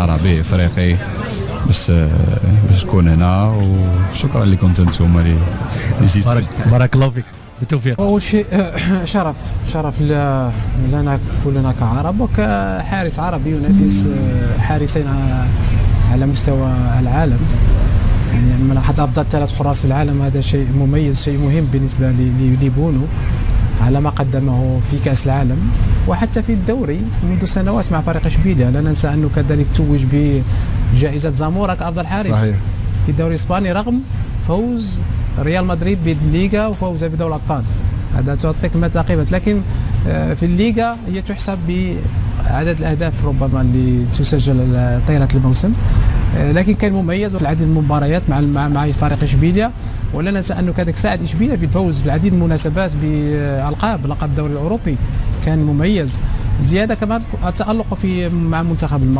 عربي افريقي باش تكون هنا. وشكرا لكم انتم اللي جيتوا. بارك الله فيك، بالتوفيق. أول شيء شرف لنا كلنا كعرب وكحارس عربي ينافس حارسين على مستوى العالم. يعني من أحد أفضل 3 حراس في العالم، هذا شيء مميز، شيء مهم بالنسبة لبونو على ما قدمه في كأس العالم وحتى في الدوري منذ سنوات مع فريق إشبيليا. لا ننسى أنه كذلك توج بجائزة زامورا كأفضل حارس صحيح في الدوري الإسباني رغم فوز ريال مدريد بالليغا وفوزها بدوري الأبطال. هذا تعطيك متى قيمة، لكن في الليغا هي تحسب بعدد الأهداف ربما اللي تسجل طيلة الموسم، لكن كان مميز في العديد من المباريات مع فريق إشبيليا. ولا ننسى أنه كذلك ساعد إشبيليا بالفوز في العديد من المناسبات بألقاب، لقب الدوري الأوروبي كان مميز. زيادة كمان التألق مع منتخب